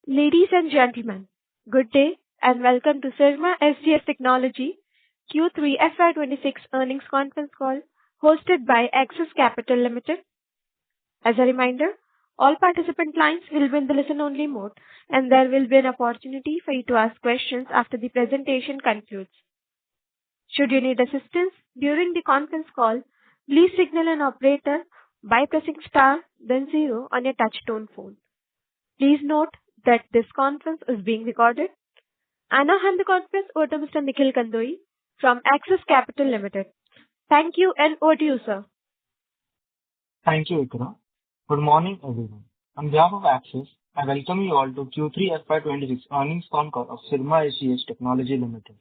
Ladies and gentlemen, good day and welcome to Syrma SGS Technology Q3 FY26 earnings conference call hosted by Axis Capital Limited. As a reminder, all participant lines will be in the listen-only mode, and there will be an opportunity for you to ask questions after the presentation concludes. Should you need assistance during the conference call, please signal an operator by pressing star then zero on your touch-tone phone. Please note that this conference is being recorded. I now hand the conference over to Mr. Nikhil Kandoi from Axis Capital Limited. Thank you, and over to you, sir. Thank you, Ikra. Good morning, everyone. On behalf of Axis, I welcome you all to Q3 FY26 earnings call of Syrma SGS Technology Limited.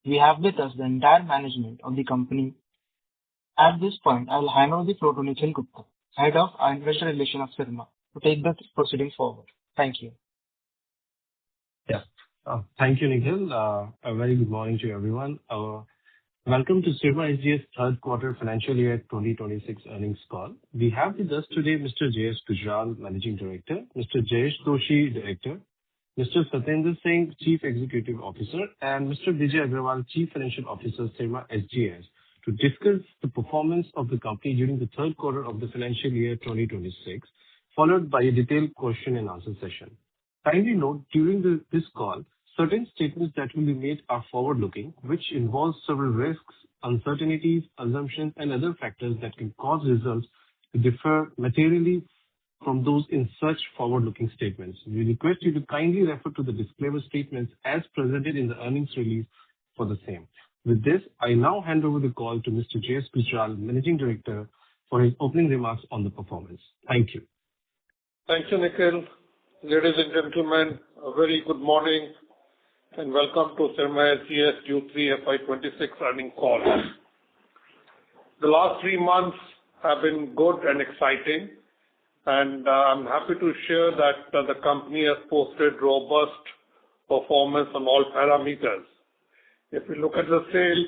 We have with us the entire management of the company. At this point, I will hand over the floor to Nikhil Gupta, Head of Investor Relations of Syrma, to take the proceedings forward. Thank you. Yeah. Thank you, Nikhil. A very good morning to everyone. Welcome to Syrma SGS third quarter financial year 2026 earnings call. We have with us today Mr. J.S. Gujral, Managing Director, Mr. Jayesh Doshi, Director, Mr. Satendra Singh, Chief Executive Officer, and Mr. Vijay Agrawal, Chief Financial Officer, Syrma SGS, to discuss the performance of the company during the third quarter of the financial year 2026, followed by a detailed question and answer session. Kindly note, during this call, certain statements that will be made are forward-looking, which involves several risks, uncertainties, assumptions, and other factors that can cause results to differ materially from those in such forward-looking statements. We request you to kindly refer to the disclaimer statements as presented in the earnings release for the same. With this, I now hand over the call to Mr. J.S. Gujral, Managing Director, for his opening remarks on the performance. Thank you. Thank you, Nikhil. Ladies and gentlemen, a very good morning and welcome to Syrma SGS Q3 FY26 earnings call. The last 3 months have been good and exciting, and I'm happy to share that the company has posted robust performance on all parameters. If we look at the sales,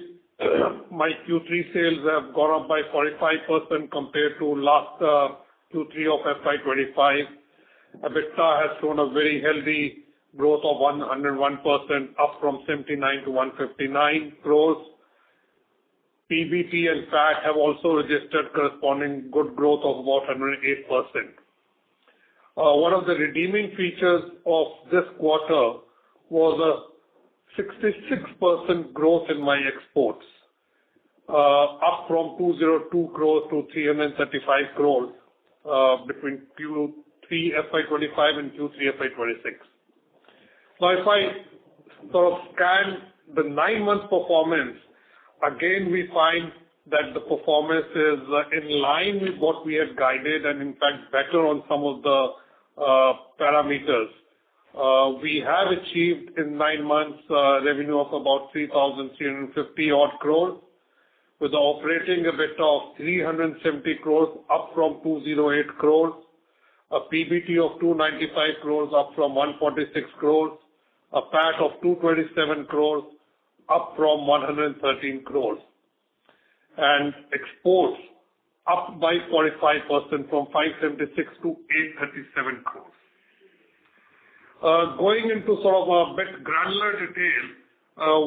my Q3 sales have gone up by 45% compared to last Q3 of FY25. EBITDA has shown a very healthy growth of 101%, up from 79 to 159 crores. PBT and PAT have also registered corresponding good growth of about 108%. One of the redeeming features of this quarter was a 66% growth in my exports, up from 202 crores to 335 crores between Q3 FY25 and Q3 FY26. Now, if I sort of scan the 9-month performance, again we find that the performance is in line with what we had guided and in fact better on some of the parameters. We have achieved in 9 months revenue of about 3,350 odd crores with the operating EBITDA of 370 crores up from 208 crores, a PBT of 295 crores up from 146 crores, a PAT of 227 crores up from 113 crores, and exports up by 45% from 576 to 837 crores. Going into sort of a bit granular detail,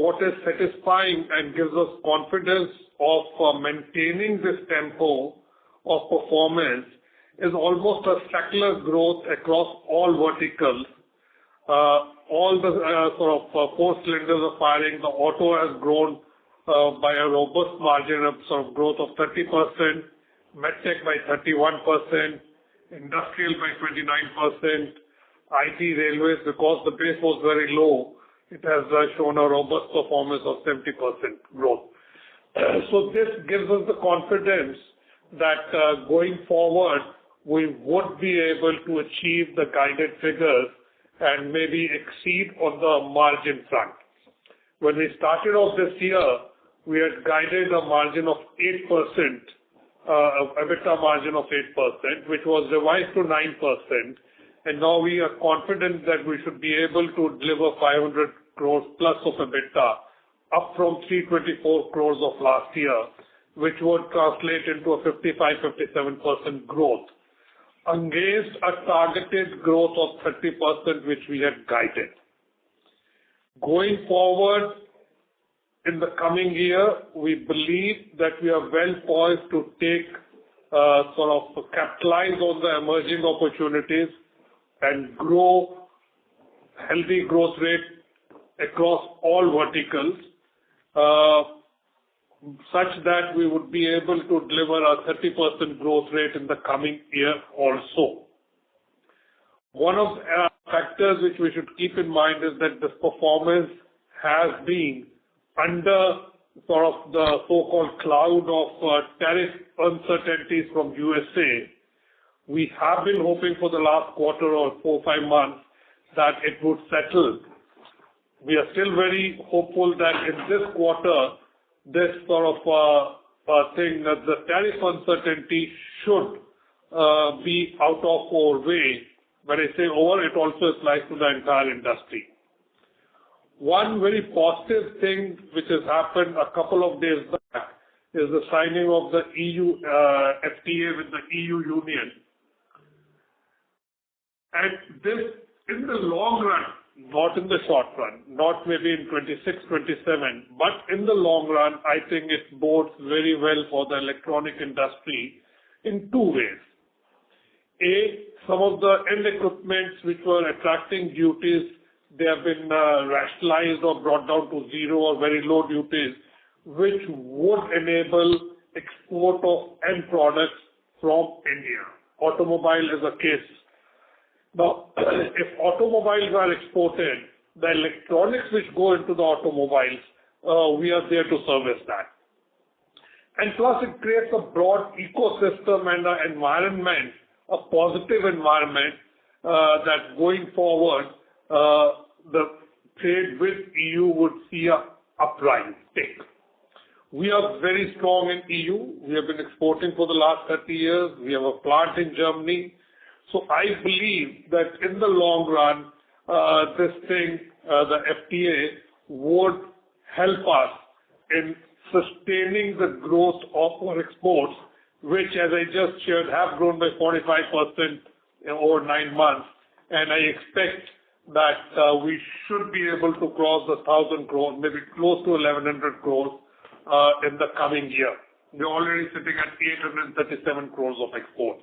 what is satisfying and gives us confidence of maintaining this tempo of performance is almost a secular growth across all verticals. All the sort of 4 cylinders are firing. The auto has grown by a robust margin of sort of growth of 30%, medtech by 31%, industrial by 29%, IT railways, because the base was very low, it has shown a robust performance of 70% growth. So this gives us the confidence that going forward, we would be able to achieve the guided figures and maybe exceed on the margin front. When we started off this year, we had guided a margin of 8%, EBITDA margin of 8%, which was revised to 9%. And now we are confident that we should be able to deliver 500 crores plus of EBITDA, up from 324 crores of last year, which would translate into a 55-57% growth. against a targeted growth of 30%, which we had guided. Going forward, in the coming year, we believe that we are well poised to capitalize on the emerging opportunities and grow healthy growth rate across all verticals, such that we would be able to deliver a 30% growth rate in the coming year also. One of the factors which we should keep in mind is that this performance has been under the so-called cloud of tariff uncertainties from USA. We have been hoping for the last quarter or 4 or 5 months that it would settle. We are still very hopeful that in this quarter, this thing that the tariff uncertainty should be out of our way. When I say over, it also applies to the entire industry. One very positive thing which has happened a couple of days back is the signing of the EU FTA with the EU Union. And this, in the long run, not in the short run, not maybe in 26, 27, but in the long run, I think it bodes very well for the electronic industry in 2 ways. A, some of the end equipments which were attracting duties, they have been rationalized or brought down to zero or very low duties, which would enable export of end products from India. Automobile is a case. Now, if automobiles are exported, the electronics which go into the automobiles, we are there to service that. And plus it creates a broad ecosystem and an environment, a positive environment, that going forward, the trade with EU would see a uprise tick. We are very strong in EU. We have been exporting for the last 30 years. We have a plant in Germany. So I believe that in the long run, the FTA would help us in sustaining the growth of our exports, which, as I just shared, have grown by 45% in over 9 months. And I expect that we should be able to cross the 1,000 crores, maybe close to 1,100 crores in the coming year. We're already sitting at 837 crores of exports.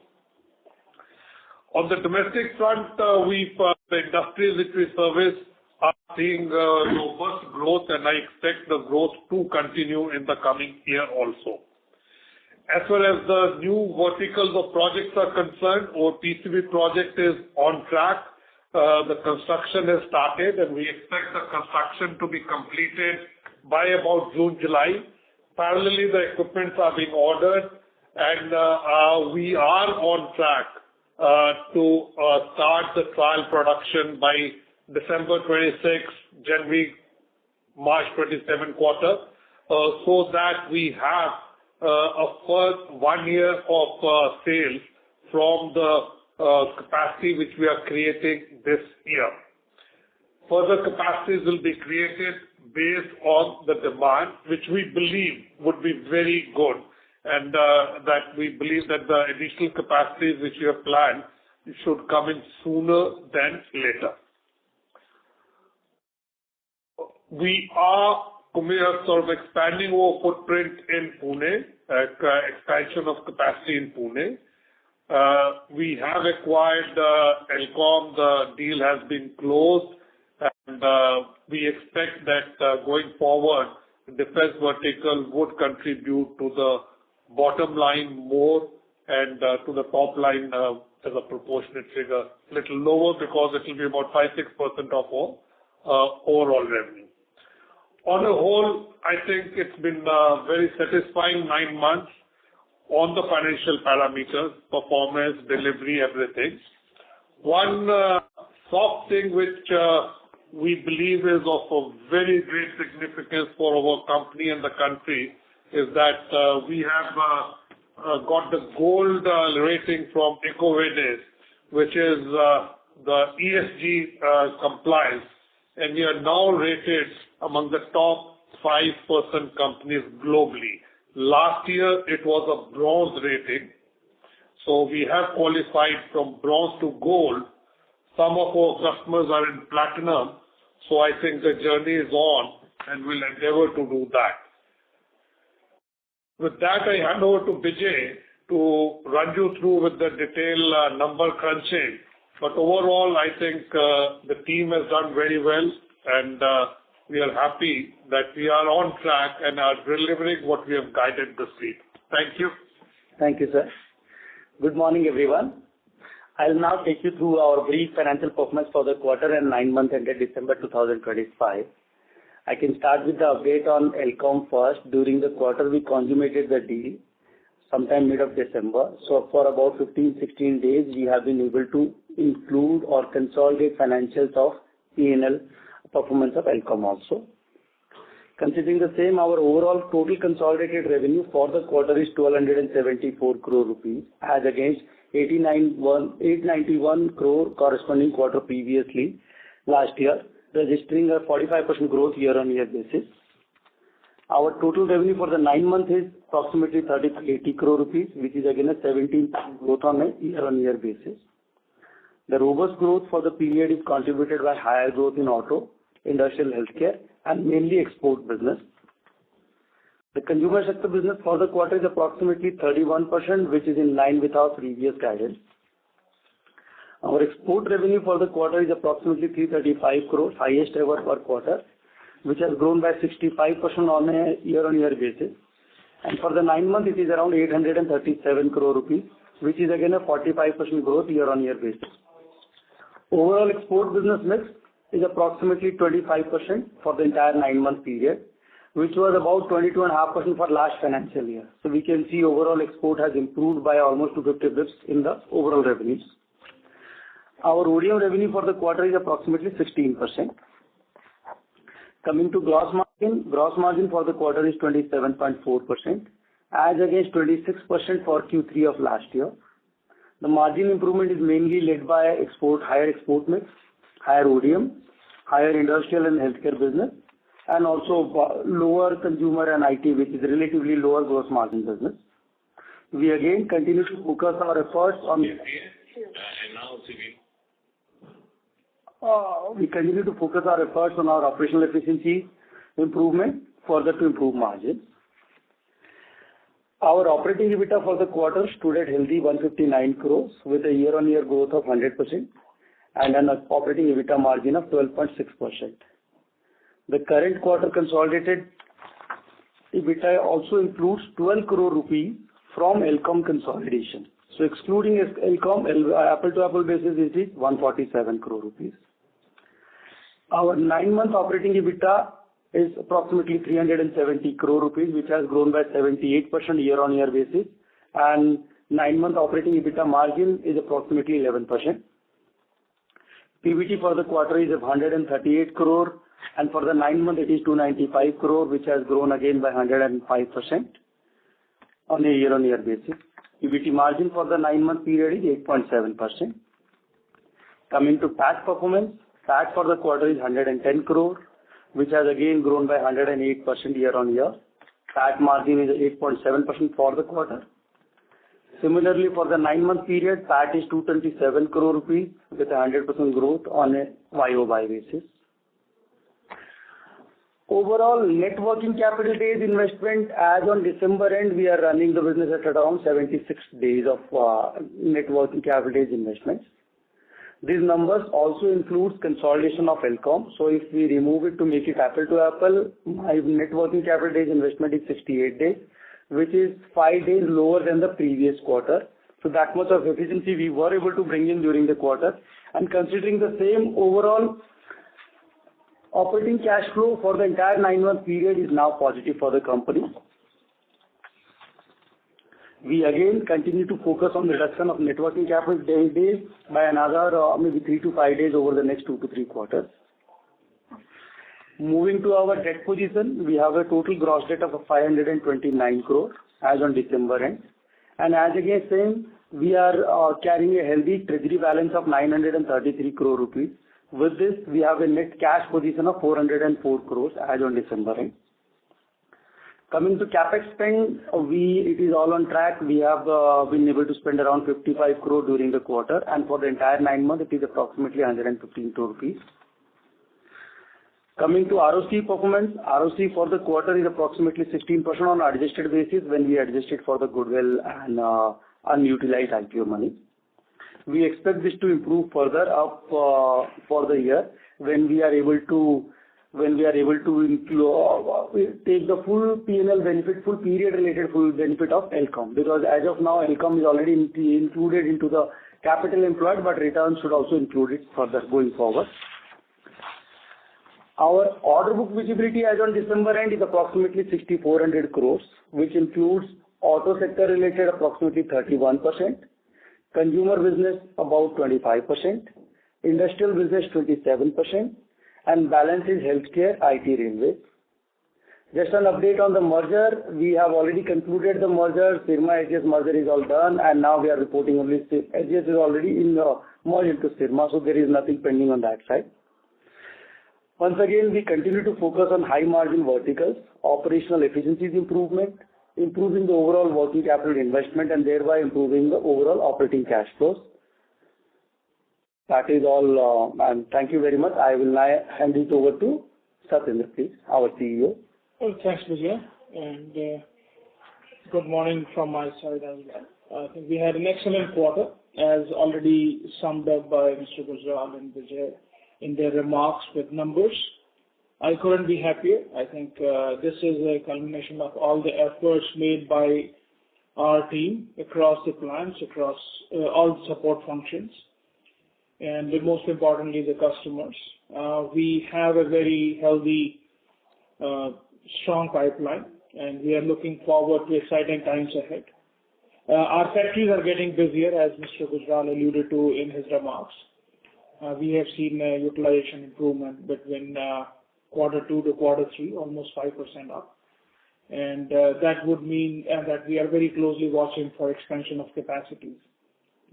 On the domestic front, the industries which we service are seeing robust growth, and I expect the growth to continue in the coming year also. As far as the new verticals of projects are concerned, our PCB project is on track. The construction has started, and we expect the construction to be completed by about June, July. Parallelly, the equipments are being ordered, and we are on track to start the trial production by December 26, January, March 27 quarter, so that we have a first 1 year of sales from the capacity which we are creating this year. Further capacities will be created based on the demand, which we believe would be very good, and that we believe that the additional capacities which we have planned should come in sooner than later. We are expanding our footprint in Pune, expansion of capacity in Pune. We have acquired Elcom. The deal has been closed, and we expect that going forward, the defense vertical would contribute to the bottom line more and to the top line as a proportionate figure, little lower because it will be about 5-6% of our overall revenue. On the whole, I think it's been a very satisfying 9 months on the financial parameters, performance, delivery, everything. One soft thing which we believe is of a very great significance for our company and the country is that we have got the gold rating from EcoVadis, which is the ESG compliance, and we are now rated among the top 5% companies globally. Last year, it was a bronze rating. So we have qualified from bronze to gold. Some of our customers are in platinum, so I think the journey is on, and we'll endeavor to do that. With that, I hand over to Bijay to run you through with the detailed number crunching. But overall, I think the team has done very well, and we are happy that we are on track and are delivering what we have guided this week. Thank you. Thank you, sir. Good morning, everyone. I'll now take you through our brief financial performance for the quarter and 9 months ended December 2025. I can start with the update on Elcom first. During the quarter, we consummated the deal sometime mid of December. So for about 15-16 days, we have been able to include or consolidate financials of P&L performance of Elcom also. Considering the same, our overall total consolidated revenue for the quarter is 1,274 crore rupees as against 891 crore corresponding quarter previously last year, registering a 45% growth year-on-year basis. Our total revenue for the 9 months is approximately 80 crore rupees, which is again a 17% growth on a year-on-year basis. The robust growth for the period is contributed by higher growth in auto, industrial healthcare, and mainly export business. The consumer sector business for the quarter is approximately 31%, which is in line with our previous guidance. Our export revenue for the quarter is approximately 335 crores, highest ever per quarter, which has grown by 65% on a year-on-year basis. And for the 9 months, it is around 837 crore rupees, which is again a 45% growth year-on-year basis. Overall export business mix is approximately 25% for the entire 9-month period, which was about 22.5% for last financial year. So we can see overall export has improved by almost 250 bps in the overall revenues. Our ODM revenue for the quarter is approximately 16%. Coming to gross margin for the quarter is 27.4%, as against 26% for Q3 of last year. The margin improvement is mainly led by higher export mix, higher ODM, higher industrial and healthcare business, and also lower consumer and IT, which is relatively lower gross margin business. We again continue to focus our efforts on our operational efficiency improvement further to improve margins. Our operating EBITDA for the quarter stood at healthy 159 crores with a year-on-year growth of 100% and an operating EBITDA margin of 12.6%. The current quarter consolidated EBITDA also includes 12 crore rupees from Elcom consolidation. So excluding Elcom, apple-to-apple basis, it is 147 crore rupees. Our 9-month operating EBITDA is approximately 370 crore rupees, which has grown by 78% year-on-year basis, and 9-month operating EBITDA margin is approximately 11%. PBT for the quarter is 138 crore, and for the 9 months it is 295 crore, which has grown again by 105% on a year-on-year basis. PBT margin for the 9-month period is 8.7%. Coming to PAT performance, PAT for the quarter is 110 crore, which has again grown by 108% year-on-year. PAT margin is 8.7% for the quarter. Similarly, for the 9-month period, PAT is 227 crore rupees with a 100% growth on a YOY basis. Overall, net working capital days investment as on December end, we are running the business at around 76 days of net working capital days investments. These numbers also includes consolidation of Elcom. So if we remove it to make it apple to apple, my net working capital days investment is 68 days, which is 5 days lower than the previous quarter. So that much of efficiency we were able to bring in during the quarter. And considering the same, overall operating cash flow for the entire 9-month period is now positive for the company. We again continue to focus on the reduction of net working capital days by another maybe 3 to 5 days over the next 2 to 3 quarters. Moving to our debt position, we have a total gross debt of 529 crore as on December end. And as again same, we are carrying a healthy treasury balance of 933 crore rupees. With this, we have a net cash position of 404 crores as on December end. Coming to CapEx spend, it is all on track. We have been able to spend around 55 crore during the quarter, and for the entire 9 months, it is approximately 115 crore rupees. Coming to ROC performance, ROC for the quarter is approximately 16% on adjusted basis when we adjust it for the goodwill and unutilized IPO money. We expect this to improve further up for the year when we are able to take the full P&L benefit, full period related full benefit of LCOM, because as of now, LCOM is already included into the capital employed, but returns should also include it further going forward. Our order book visibility as on December end is approximately 6,400 crores, which includes auto sector related approximately 31%, consumer business about 25%, industrial business 27%, and balance is healthcare, IT, railways. Just an update on the merger. We have already concluded the merger. Syrma SGS merger is all done, and now we are reporting only SGS is already merged into Syrma, so there is nothing pending on that side. Once again, we continue to focus on high margin verticals, operational efficiencies improvement, improving the overall working capital investment, and thereby improving the overall operating cash flows. That is all, and thank you very much. I will now hand it over to Satyendra, please, our CEO. Well, thanks, Vijay, and good morning from my side as well. I think we had an excellent quarter, as already summed up by Mr. Gujral and Vijay in their remarks with numbers. I couldn't be happier. I think this is a culmination of all the efforts made by our team across the plants, across all the support functions, and most importantly, the customers. We have a very healthy, strong pipeline, and we are looking forward to exciting times ahead. Our factories are getting busier, as Mr. Gujral alluded to in his remarks. We have seen utilization improvement between quarter 2 to quarter 3, almost 5% up. And that would mean that we are very closely watching for expansion of capacities.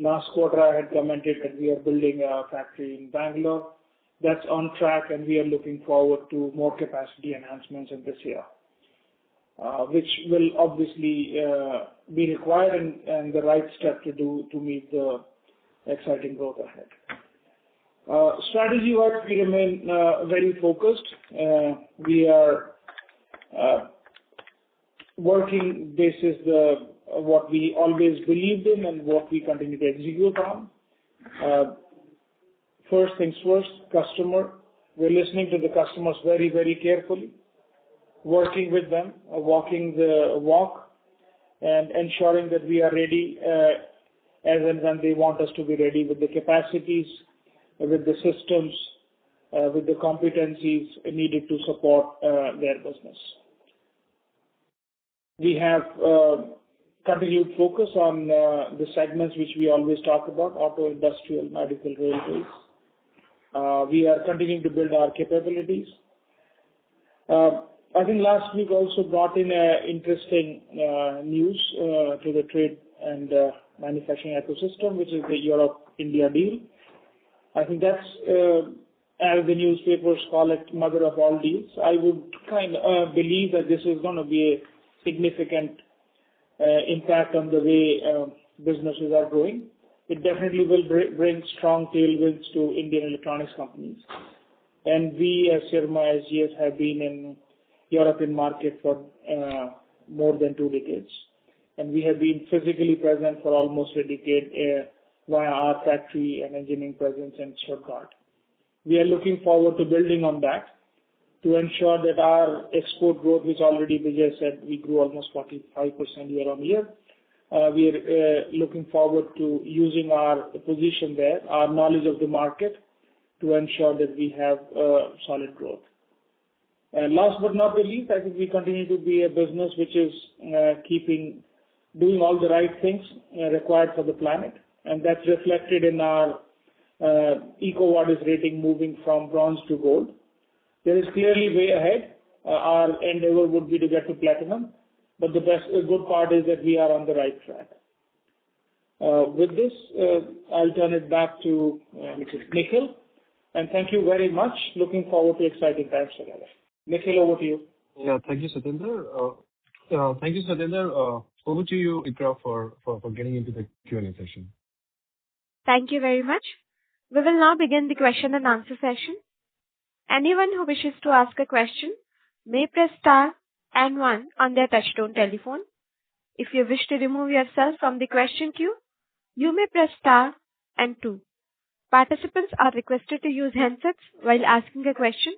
Last quarter, I had commented that we are building a factory in Bangalore. That's on track, and we are looking forward to more capacity enhancements in this year, which will obviously be required and the right step to do to meet the exciting growth ahead. Strategy-wise, we remain very focused. We are working basis what we always believed in and what we continue to execute on. First things first, customer. We're listening to the customers very, very carefully, working with them, walking the walk, and ensuring that we are ready as and when they want us to be ready with the capacities, with the systems, with the competencies needed to support their business. We have continued focus on the segments which we always talk about, auto, industrial, medical, railways. We are continuing to build our capabilities. I think last week also brought in interesting news to the trade and manufacturing ecosystem, which is the Europe-India deal. I think that's, as the newspapers call it, mother of all deals. I would kind of believe that this is going to be a significant impact on the way businesses are growing. It definitely will bring strong tailwinds to Indian electronics companies. And we as Syrma SGS have been in European market for more than 2 decades. And we have been physically present for almost a decade via our factory and engineering presence in Stuttgart. We are looking forward to building on that to ensure that our export growth, which already Vijay said, we grew almost 45% year on year. We are looking forward to using our position there, our knowledge of the market, to ensure that we have solid growth. And last but not the least, I think we continue to be a business which is doing all the right things required for the planet, and that's reflected in our EcoVadis rating moving from bronze to gold. There is clearly way ahead. Our endeavor would be to get to platinum, but the good part is that we are on the right track. With this, I'll turn it back to Nikhil, and thank you very much. Looking forward to exciting times together. Nikhil, over to you. Yeah, thank you, Satyendra. Thank you, Satyendra. Over to you, Ikra, for getting into the Q&A session. Thank you very much. We will now begin the question and answer session. Anyone who wishes to ask a question may press star and one on their touchtone telephone. If you wish to remove yourself from the question queue, you may press star and two. Participants are requested to use handsets while asking a question.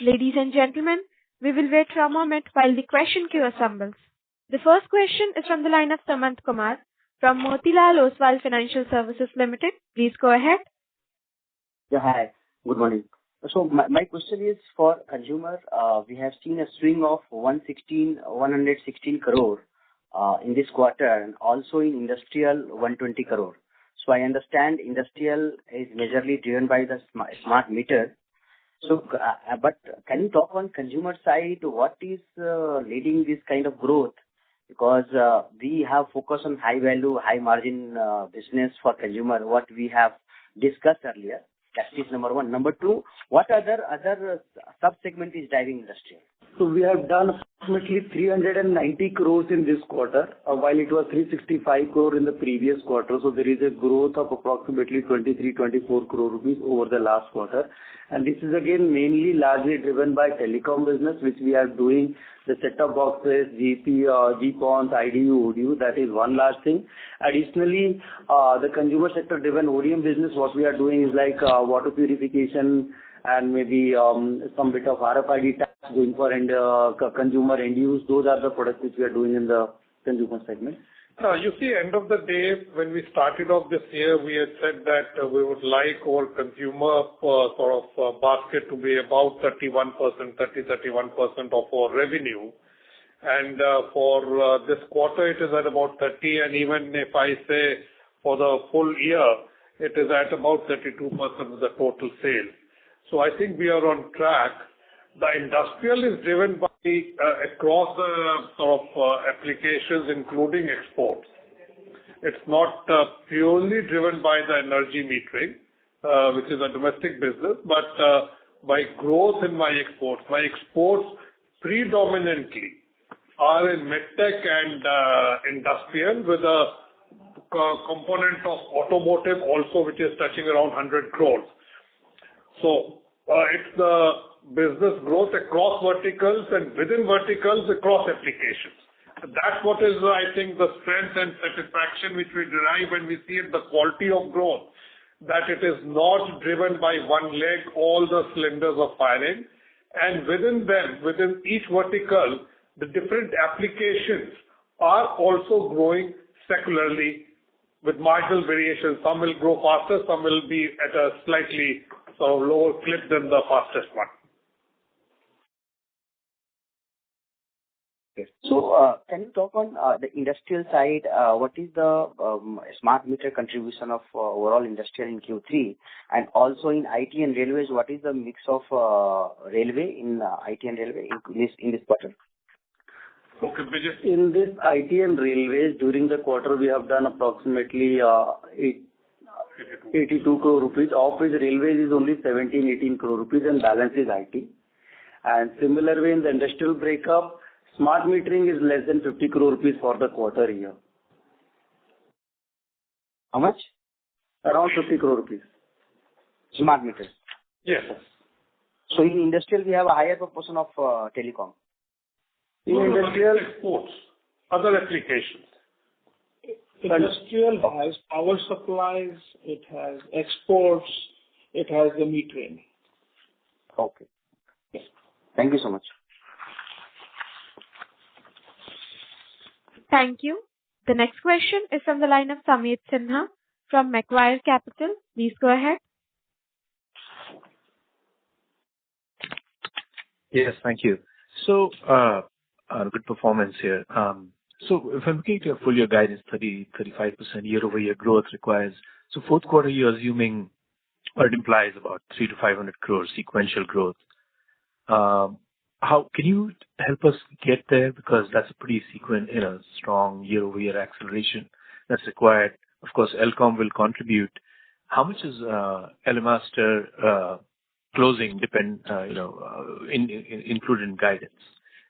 Ladies and gentlemen, we will wait for a moment while the question queue assembles. The first question is from the line of Samant Kumar from Motilal Oswal Financial Services Limited. Please go ahead. Yeah, hi. Good morning. So my question is for consumer. We have seen a swing of 116 crore in this quarter, and also in industrial 120 crore. So I understand industrial is majorly driven by the smart meter. So, but can you talk on consumer side, what is leading this kind of growth? Because we have focused on high value, high margin business for consumer, what we have discussed earlier. That is number one. Number two, what other sub-segment is driving industrial? So we have done approximately 390 crores in this quarter, while it was 365 crore in the previous quarter. So there is a growth of approximately 23-24 crore rupees over the last quarter. And this is again mainly largely driven by telecom business, which we are doing the set-top boxes, GPONs, IDU, ODU. That is one large thing. Additionally, the consumer sector driven ODM business, what we are doing is like water purification and maybe some bit of RFID tags going for consumer end use. Those are the products which we are doing in the consumer segment. You see, end of the day, when we started off this year, we had said that we would like our consumer basket to be about 31% of our revenue. And for this quarter, it is at about 30. And even if I say for the full year, it is at about 32% of the total sales. So I think we are on track. The industrial is driven by across the applications, including exports. It's not purely driven by the energy metering, which is a domestic business, but by growth in my exports. My exports predominantly are in medtech and industrial, with a component of automotive also, which is touching around 100 crores. So it's the business growth across verticals and within verticals across applications. That's what is, I think, the strength and satisfaction which we derive when we see the quality of growth, that it is not driven by one leg, all the cylinders are firing. And within them, within each vertical, the different applications are also growing secularly with marginal variation. Some will grow faster, some will be at a slightly lower clip than the fastest one. Okay. So can you talk on the industrial side? What is the smart meter contribution of overall industrial in Q3? And also in IT and railways, what is the mix of railway in IT and railway in this quarter? Okay, Vijay. In this IT and railways, during the quarter, we have done approximately 82 crore rupees, of which railways is only 17-18 crore rupees, and balance is IT. And similar way in the industrial breakup, smart metering is less than 50 crore rupees for the quarter here. How much? Around 50 crore rupees. Smart meters. Yes. Yes. So in industrial, we have a higher proportion of telecom. In industrial, exports, other applications. Industrial has power supplies, it has exports, it has the metering. Okay. Thank you so much. Thank you. The next question is from the line of Sameet Sinha from Macquarie Capital. Please go ahead. Yes, thank you. So, good performance here. So if I'm looking at your full year guidance, 35% year-over-year growth requires, so fourth quarter you're assuming, or it implies about 300 to 500 crores sequential growth. How can you help us get there? Because that's a pretty strong year-over-year acceleration that's required. Of course, Elcom will contribute. How much is Elemaster closing included in guidance?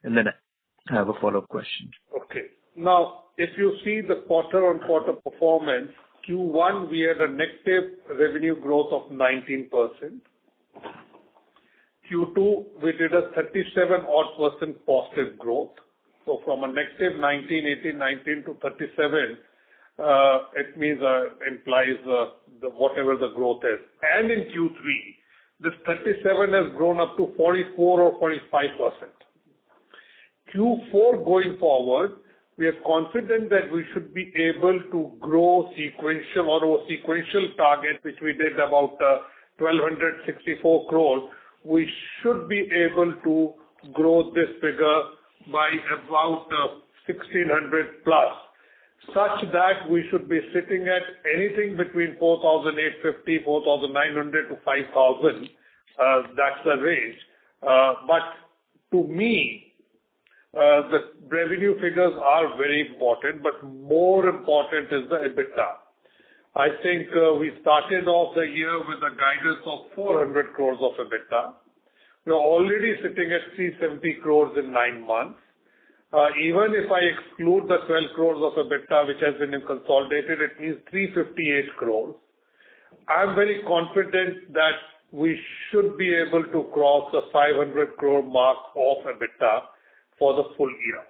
And then I have a follow-up question. Okay. Now, if you see the quarter-on-quarter performance, Q1, we had a negative revenue growth of 19%. Q2, we did a 37% positive growth. So from a negative 19, 18, 19 to 37, it means implies whatever the growth is. And in Q3, this 37 has grown up to 44 or 45%. Q4 going forward, we are confident that we should be able to grow sequential or our sequential target, which we did about 1,264 crores. We should be able to grow this figure by about 1,600 plus, such that we should be sitting at anything between 4,850, 4,900 to 5,000. That's the range. But to me, the revenue figures are very important, but more important is the EBITDA. I think we started off the year with a guidance of 400 crores of EBITDA. We are already sitting at 370 crores in 9 months. Even if I exclude the 12 crores of EBITDA, which has been consolidated, it means 358 crores. I'm very confident that we should be able to cross the 500 crore mark of EBITDA for the full year.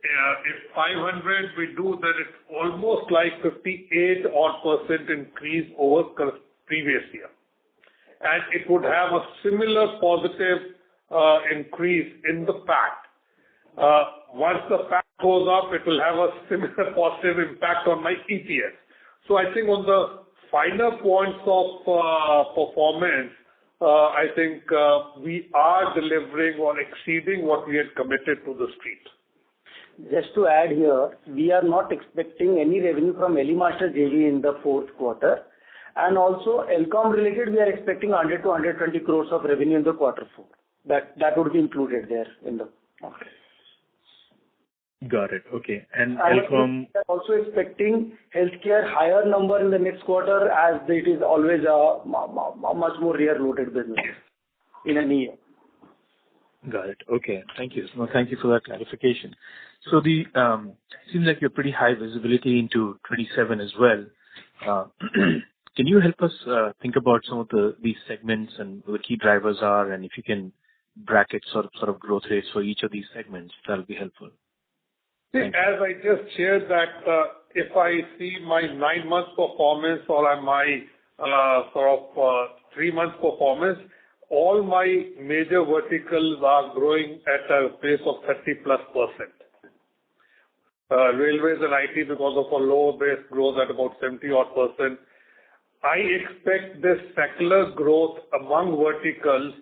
If 500 we do, then it's almost like 58% increase over previous year. And it would have a similar positive increase in the PAT. Once the PAT goes up, it will have a similar positive impact on my EPS. So I think on the finer points of performance, I think we are delivering or exceeding what we had committed to the street. Just to add here, we are not expecting any revenue from Elimaster JV in the fourth quarter. And also, Elcom related, we are expecting 100 to 120 crores of revenue in the quarter 4. That would be included there in the... Okay. Got it. Okay. And Elcom... We are also expecting healthcare higher number in the next quarter, as it is always a much more rear-loaded business in a year. Got it. Okay. Thank you. No, thank you for that clarification. So the seems like you're pretty high visibility into 27 as well. Can you help us think about some of these segments and what the key drivers are, and if you can bracket sort of growth rates for each of these segments, that'll be helpful. See, as I just shared that if I see my 9 months performance or my 3 months performance, all my major verticals are growing at a pace of 30+%. Railways and IT, because of a low base, grows at about 70-odd%. I expect this secular growth among verticals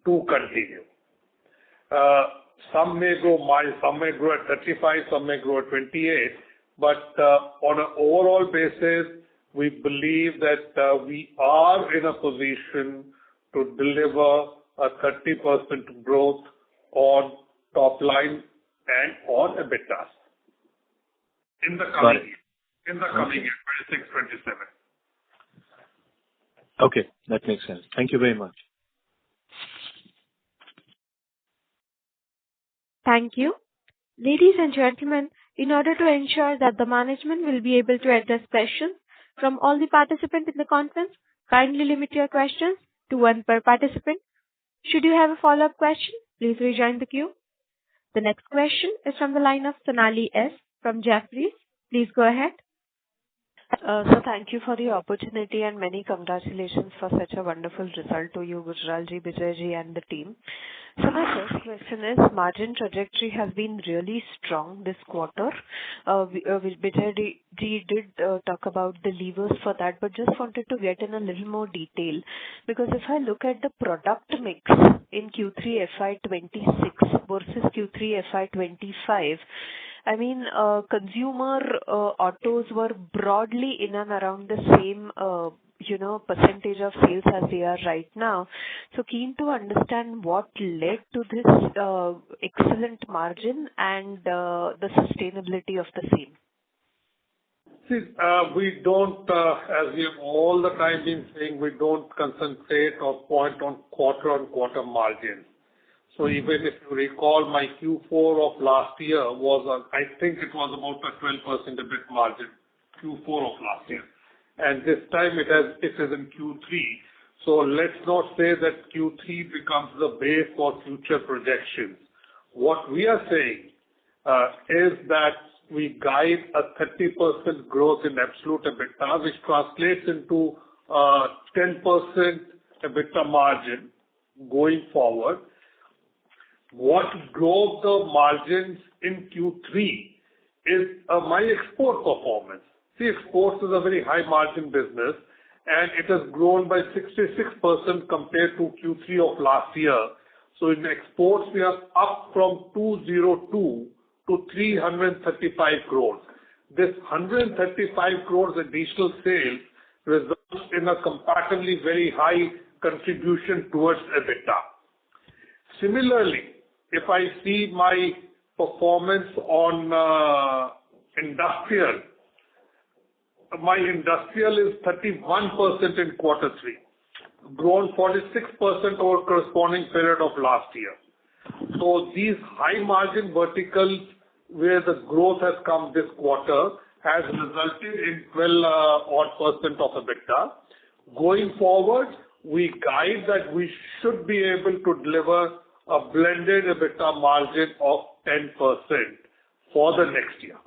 to continue. Some may grow mild, some may grow at 35, some may grow at 28, but on an overall basis, we believe that we are in a position to deliver a 30% growth on top line and on EBITDA in the coming year, 26, 27. Okay, that makes sense. Thank you very much. Thank you. Ladies and gentlemen, in order to ensure that the management will be able to address questions from all the participants in the conference, kindly limit your questions to 1 per participant. Should you have a follow-up question, please rejoin the queue. The next question is from the line of Sonali S. from Jefferies. Please go ahead. So thank you for the opportunity and many congratulations for such a wonderful result to you, Gujralji, Bijayji and the team. So my first question is, margin trajectory has been really strong this quarter. Bijayji did talk about the levers for that, but just wanted to get in a little more detail. Because if I look at the product mix in Q3 FY26 versus Q3 FY25, I mean, consumer autos were broadly in and around the same, percentage of sales as they are right now. So keen to understand what led to this excellent margin and the sustainability of the same. See, we don't, as we have all the time been saying, we don't concentrate or point on quarter margins. So even if you recall, my Q4 of last year was, I think it was about a 12% EBIT margin, Q4 of last year. And this time it is in Q3. So let's not say that Q3 becomes the base for future projections. What we are saying is that we guide a 30% growth in absolute EBITDA, which translates into 10% EBITDA margin going forward. What drove the margins in Q3 is my export performance. See, exports is a very high margin business, and it has grown by 66% compared to Q3 of last year. So in exports, we are up from 202 to 335 crores. This 135 crores additional sales results in a comparatively very high contribution towards EBITDA. Similarly, if I see my performance on industrial, my industrial is 31% in quarter 3, grown 46% over corresponding period of last year. So these high margin verticals where the growth has come this quarter has resulted in 12% of EBITDA. Going forward, we guide that we should be able to deliver a blended EBITDA margin of 10% for the next year.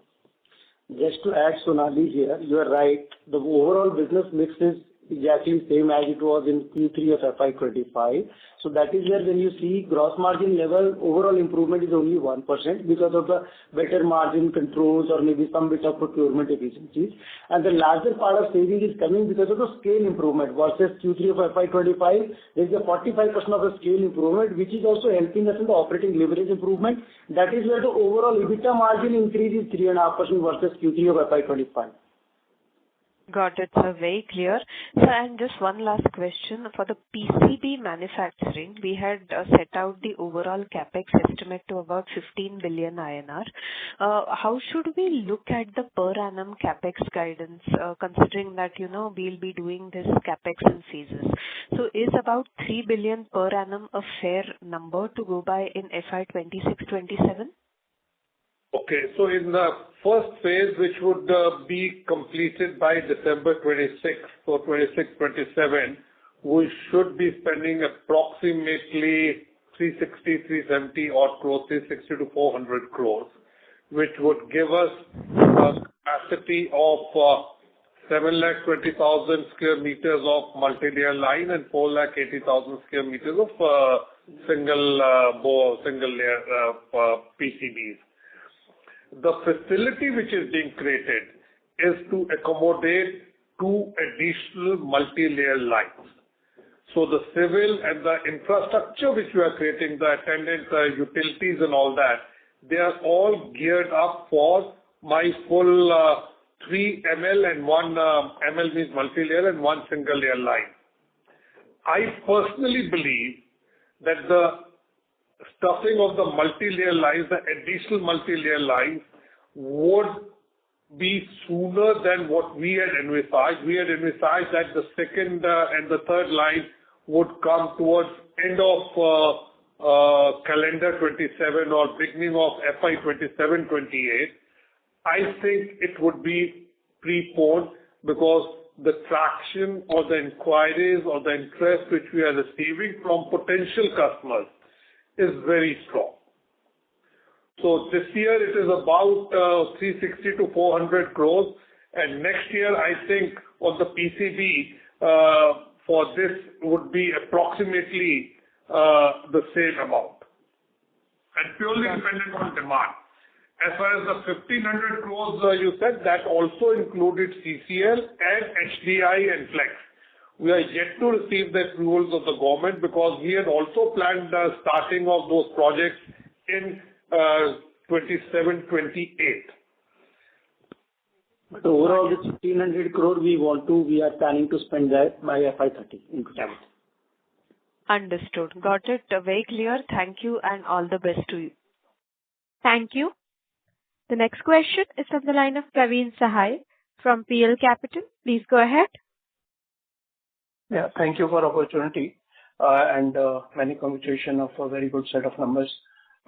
Just to add, Sonali here, you are right. The overall business mix is exactly same as it was in Q3 of FY25. So that is where when you see gross margin level, overall improvement is only 1% because of the better margin controls or maybe some bit of procurement efficiencies. And the larger part of saving is coming because of the scale improvement versus Q3 of FY25. There is a 45% of the scale improvement, which is also helping us in the operating leverage improvement. That is where the overall EBITDA margin increase is 3.5% versus Q3 of FY25. Got it, sir. Very clear. Sir, and just one last question. For the PCB manufacturing, we had set out the overall CapEx estimate to about 15 billion INR. How should we look at the per annum CapEx guidance, considering that, we'll be doing this CapEx in phases? So is about 3 billion per annum a fair number to go by in FY26-27? Okay, so in the first phase, which would be completed by December 26, so 26-27, we should be spending approximately 370 odd crores, 360 to 400 crores, which would give us a capacity of 720,000 square meters of multi-layer line and 480,000 square meters of single layer PCBs. The facility which is being created is to accommodate 2 additional multi-layer lines. So the civil and the infrastructure which we are creating, the attendant utilities and all that, they are all geared up for my full 3 ml and 1 ml means multi-layer and 1 single layer line. I personally believe that the stuffing of the multi-layer lines, the additional multi-layer lines, would be sooner than what we had envisaged. We had envisaged that the second and the third line would come towards end of calendar 27 or beginning of FY27-28. I think it would be preponed because the traction or the inquiries or the interest which we are receiving from potential customers is very strong. So this year it is about 360 to 400 crores, and next year I think on the PCB for this would be approximately the same amount, and purely dependent on demand. As far as the 1500 crores you said, that also included CCL and HDI and Flex. We are yet to receive the approvals of the government because we had also planned the starting of those projects in 27-28. But overall, this 1500 crore we are planning to spend that by FY30 in totality. Understood. Got it. Very clear. Thank you and all the best to you. Thank you. The next question is from the line of Praveen Sahai from PL Capital. Please go ahead. Yeah, thank you for opportunity. and many congratulations of a very good set of numbers.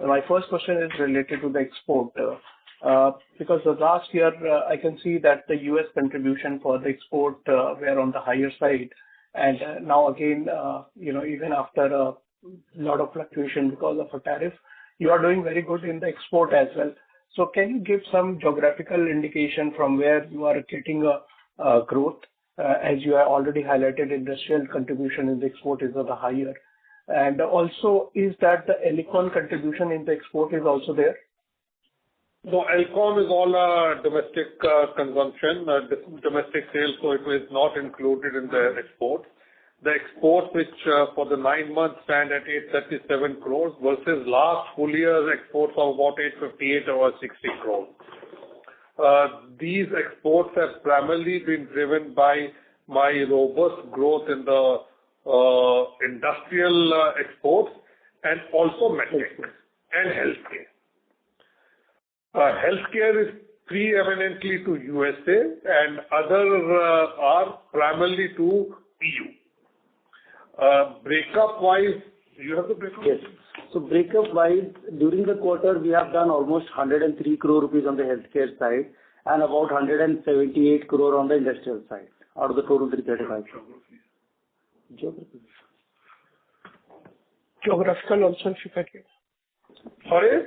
My first question is related to the export. Because the last year, I can see that the U.S. contribution for the export were on the higher side. And now again, even after a lot of fluctuation because of a tariff, you are doing very good in the export as well. So can you give some geographical indication from where you are getting a growth? As you have already highlighted, industrial contribution in the export is of the higher. And also, is that the Elecon contribution in the export is also there? No, Elcom is all domestic consumption, domestic sales, so it is not included in the exports. The exports, which for the 9 months stand at 837 crores versus last full year's exports of about 858 or 60 crores. These exports have primarily been driven by my robust growth in the industrial exports and also medtech and healthcare. Healthcare is preeminently to USA and other are primarily to EU. Breakup-wise, you have the breakup? Yes. So breakup-wise, during the quarter, we have done almost 103 crore rupees on the healthcare side and about 178 crore on the industrial side out of the total 335 crore. Geography. Geographical also, if you can give. Sorry?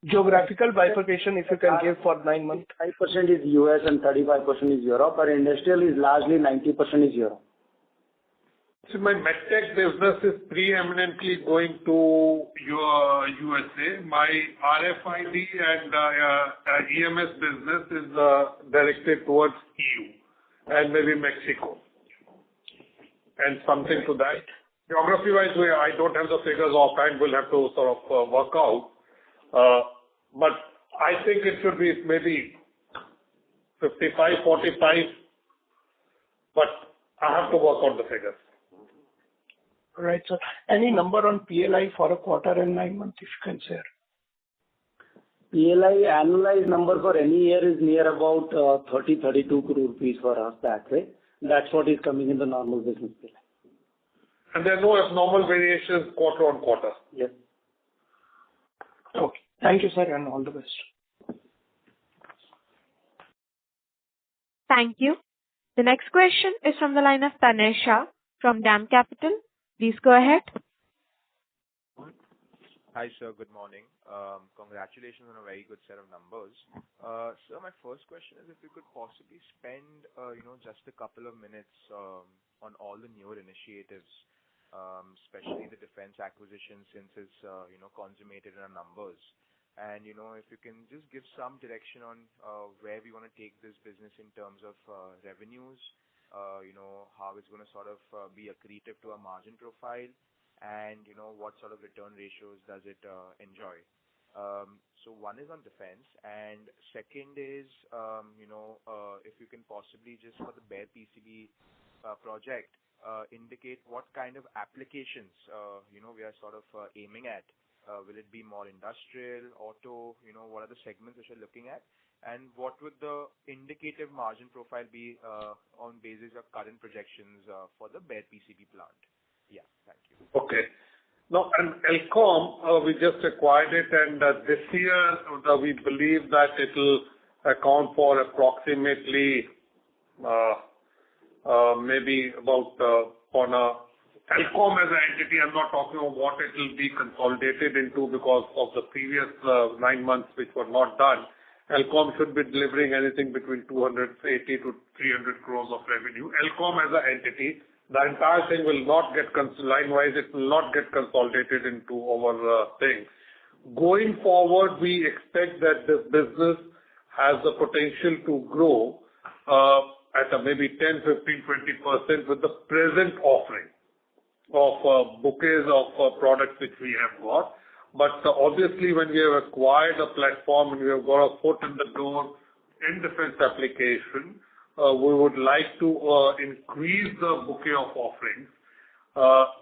Geographical bifurcation, if you can give for 9 months. 5% is US and 35% is Europe, and industrial is largely 90% is Europe. So my medtech business is preeminently going to USA. My RFID and EMS business is directed towards EU and maybe Mexico and something to that. Geography-wise, I don't have the figures offhand. We'll have to sort of work out. But I think it should be maybe 55, 45, but I have to work out the figures. Right, sir. Any number on PLI for a quarter and 9 months, if you can share? PLI annualized number for any year is near about 32 crore rupees for us that way. That's what is coming in the normal business PLI. And there are no abnormal variations quarter on quarter? Yes. Okay. Thank you, sir, and all the best. Thank you. The next question is from the line of Tanay Shah from DAM Capital. Please go ahead. Hi, sir. Good morning. Congratulations on a very good set of numbers. Sir, my first question is if you could possibly spend, just a couple of minutes on all the newer initiatives, especially the defense acquisition since it's, consummated in our numbers. And, if you can just give some direction on where we want to take this business in terms of revenues, how it's going to sort of be accretive to our margin profile, and, what sort of return ratios does it enjoy. So one is on defense, and second is, if you can possibly just for the bare PCB project, indicate what kind of applications, we are sort of aiming at. Will it be more industrial, auto, what are the segments which you're looking at? And what would the indicative margin profile be on basis of current projections for the bare PCB plant? Yeah, thank you. Okay. Now, and Elcom, we just acquired it, and this year we believe that it will account for approximately maybe about on a Elcom as an entity. I'm not talking about what it will be consolidated into because of the previous 9 months which were not done. Elcom should be delivering anything between 280 to 300 crores of revenue. Elcom as an entity, the entire thing will not get line-wise, it will not get consolidated into our thing. Going forward, we expect that this business has the potential to grow at a maybe 10, 15, 20% with the present offering of bouquets of products which we have got. But obviously, when we have acquired a platform and we have got a foot in the door in defense application, we would like to increase the bouquet of offerings.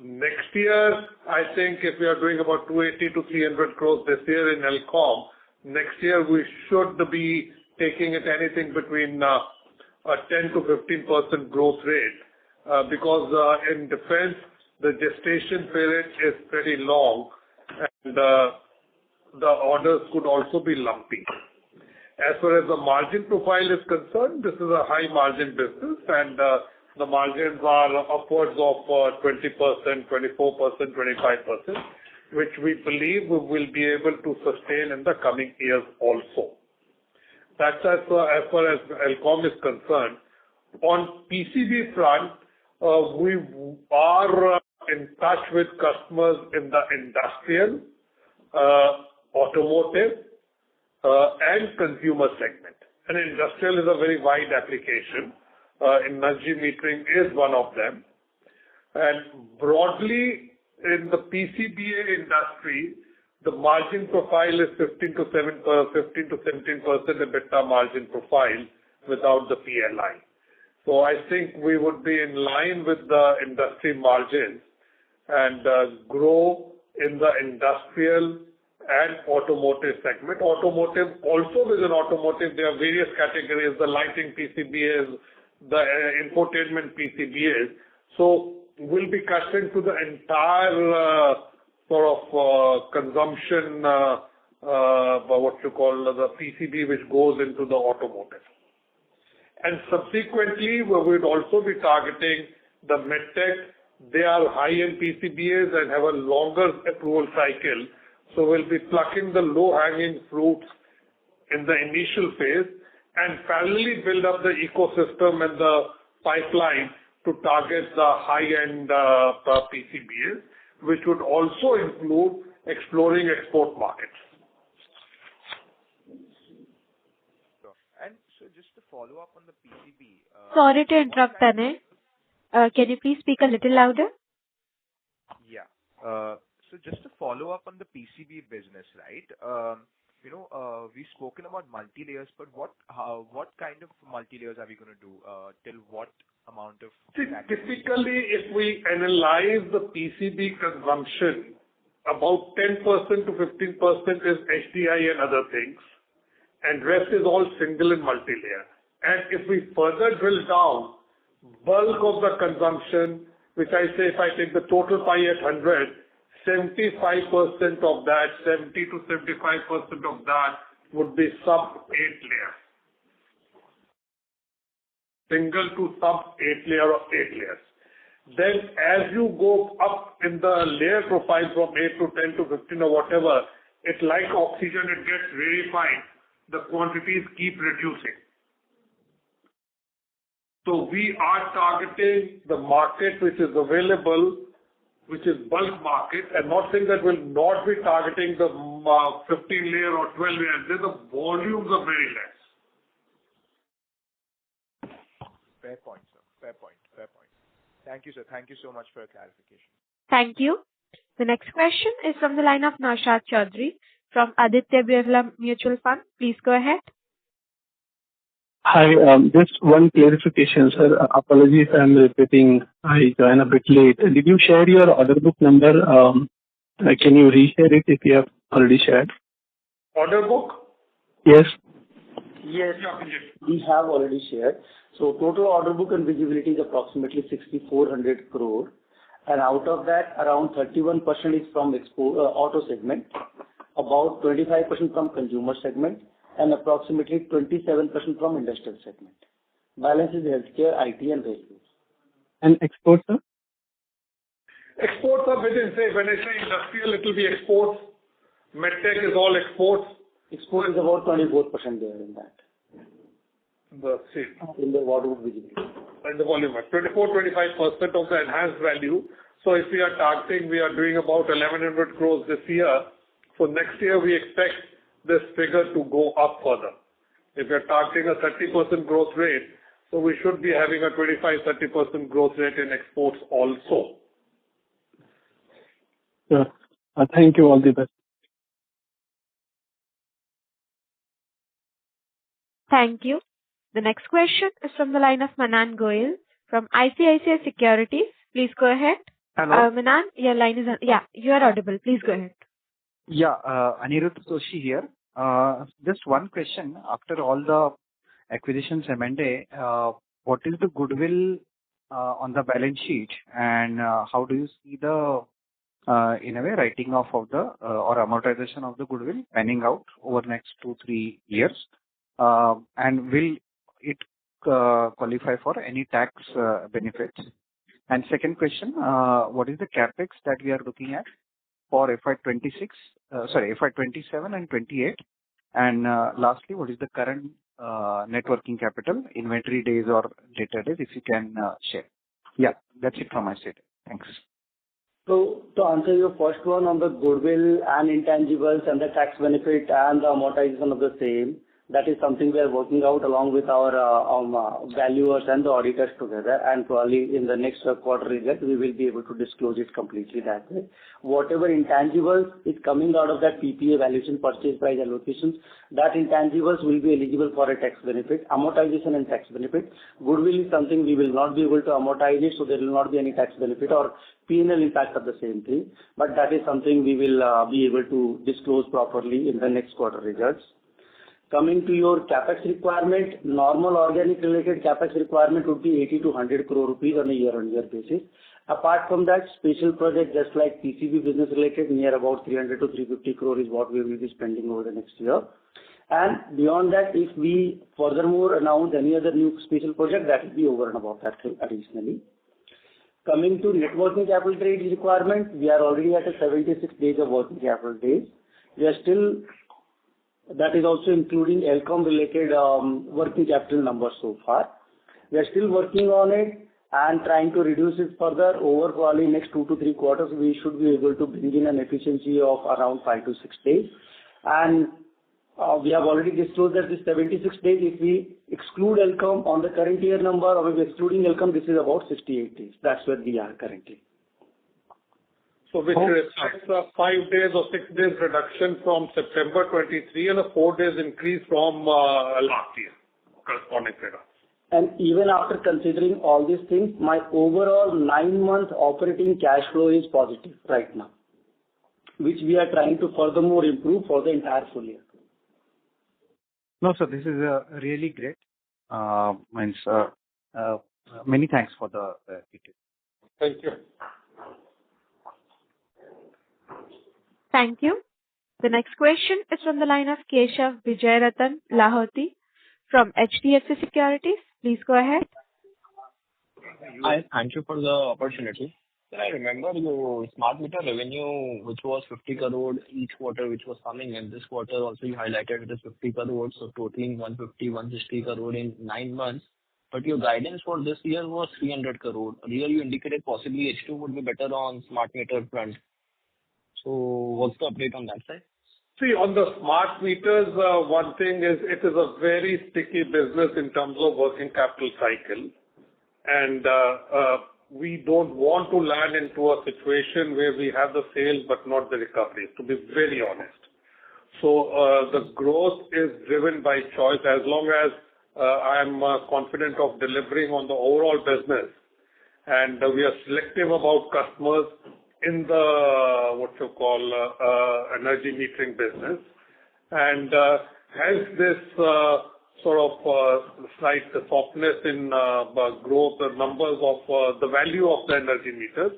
Next year, I think if we are doing about 280 to 300 crores this year in Elcom, next year we should be taking it anything between a 10 to 15% growth rate because in defense, the gestation period is pretty long, and the orders could also be lumpy. As far as the margin profile is concerned, this is a high margin business, and the margins are upwards of 20%, 24%, 25%, which we believe we will be able to sustain in the coming years also. That's as far as Elcom is concerned. On PCB front, we are in touch with customers in the industrial, automotive, and consumer segment. And industrial is a very wide application. Energy metering is one of them. And broadly, in the PCBA industry, the margin profile is 15 to 17% EBITDA margin profile without the PLI. So I think we would be in line with the industry margins and grow in the industrial and automotive segment. Automotive, also within automotive, there are various categories, the lighting PCBAs, the infotainment PCBAs. So we'll be catering to the entire consumption, what you call the PCB, which goes into the automotive. And subsequently, we would also be targeting the medtech. They are high-end PCBAs and have a longer approval cycle. So we'll be plucking the low-hanging fruits in the initial phase and parallelly build up the ecosystem and the pipeline to target the high-end PCBAs, which would also include exploring export markets. And so just to follow up on the PCB. Sorry to interrupt, Tanay. Can you please speak a little louder? Yeah. So just to follow up on the PCB business, right? We've spoken about multi-layers, but what kind of multi-layers are we going to do? Till what amount of... Typically, if we analyze the PCB consumption, about 10% to 15% is HDI and other things, and rest is all single and multi-layer. And if we further drill down, bulk of the consumption, which I say if I take the total pie at 100, 75% of that, 70 to 75% of that would be sub 8 layer. Single to sub 8 layer of 8 layers. Then as you go up in the layer profile from 8 to 10 to 15 or whatever, it's like oxygen, it gets rarefied. The quantities keep reducing. So we are targeting the market which is available, which is bulk market, and not saying that we'll not be targeting the 15 layer or 12 layer. The volumes are very less. Fair point, sir. Fair point. Thank you, sir. Thank you so much for your clarification. Thank you. The next question is from the line of Naushad Chaudhary from Aditya Birla Mutual Fund. Please go ahead. Hi, just one clarification, sir. Apologies if I'm repeating. I joined a bit late. Did you share your order book number? Can you reshare it if you have already shared? Order book? Yes. Yes, we have already shared. So total order book and visibility is approximately 6,400 crore. And out of that, around 31% is from auto segment, about 25% from consumer segment, and approximately 27% from industrial segment. Balance is healthcare, IT, and railways. And exports, sir? Exports are within, when I say industrial, it will be exports. Medtech is all exports. Export is about 24% there in that. In the order book visibility. And the volume, 24-25% of the enhanced value. So if we are targeting, we are doing about 1,100 crores this year. So next year we expect this figure to go up further. If we are targeting a 30% growth rate, so we should be having a 25-30% growth rate in exports also. Sure. Thank you. All the best. Thank you. The next question is from the line of Manan Goyal from ICICI Securities. Please go ahead. Hello. Manan, your line is... you are audible. Please go ahead. Yeah, Anirudh Toshi here. Just one question. After all the acquisitions M&A, what is the goodwill on the balance sheet, and how do you see the, in a way, writing off of the or amortization of the goodwill panning out over the next 2-3 years? And will it qualify for any tax benefits? And second question, what is the CapEx that we are looking at for FY26, FY27 and 28? And lastly, what is the current net working capital, inventory days or debtor days, if you can share? Yeah, that's it from my side. Thanks. So to answer your first one on the goodwill and intangibles and the tax benefit and the amortization of the same, that is something we are working out along with our valuers and the auditors together, and probably in the next quarter result, we will be able to disclose it completely that way. Whatever intangibles is coming out of that PPA valuation, purchase price allocations, that intangibles will be eligible for a tax benefit, amortization and tax benefit. Goodwill is something we will not be able to amortize it, so there will not be any tax benefit or P&L impact of the same thing. But that is something we will be able to disclose properly in the next quarter results. Coming to your CapEx requirement, normal organic related CapEx requirement would be 80 to 100 crore rupees on a year-on-year basis. Apart from that, special project just like PCB business related, near about 300 to 350 crore is what we will be spending over the next year. And beyond that, if we furthermore announce any other new special project, that will be over and above that additionally. Coming to net working capital trade requirement, we are already at a 76 days of working capital days. We are still, that is also including Elcom related working capital numbers so far. We are still working on it and trying to reduce it further. Over probably next 2 to 3 quarters, we should be able to bring in an efficiency of around 5 to 6 days. And we have already disclosed that this 76 days, if we exclude Elcom on the current year number, or if excluding Elcom, this is about 68 days. That's where we are currently. So which reflects a 5 days or 6 days reduction from September 23 and a 4 days increase from last year, corresponding figure. And even after considering all these things, my overall 9-month operating cash flow is positive right now, which we are trying to furthermore improve for the entire full year. No, sir, this is really great. Many thanks for the detail. Thank you. Thank you. The next question is from the line of Keshav Vijayaratan Lahoti from HDFC Securities. Please go ahead. Hi, thank you for the opportunity. I remember your smart meter revenue, which was 50 crore each quarter, which was coming in. This quarter also you highlighted it is 50 crore, so totaling 150, 160 crore in 9 months. But your guidance for this year was 300 crore. Earlier you indicated possibly H2 would be better on smart meter front. So what's the update on that side? See, on the smart meters, one thing is it is a very sticky business in terms of working capital cycle. And we don't want to land into a situation where we have the sales but not the recovery, to be very honest. So the growth is driven by choice. As long as I'm confident of delivering on the overall business, and we are selective about customers in the energy metering business, and hence this sort of slight softness in growth numbers of the value of the energy meters.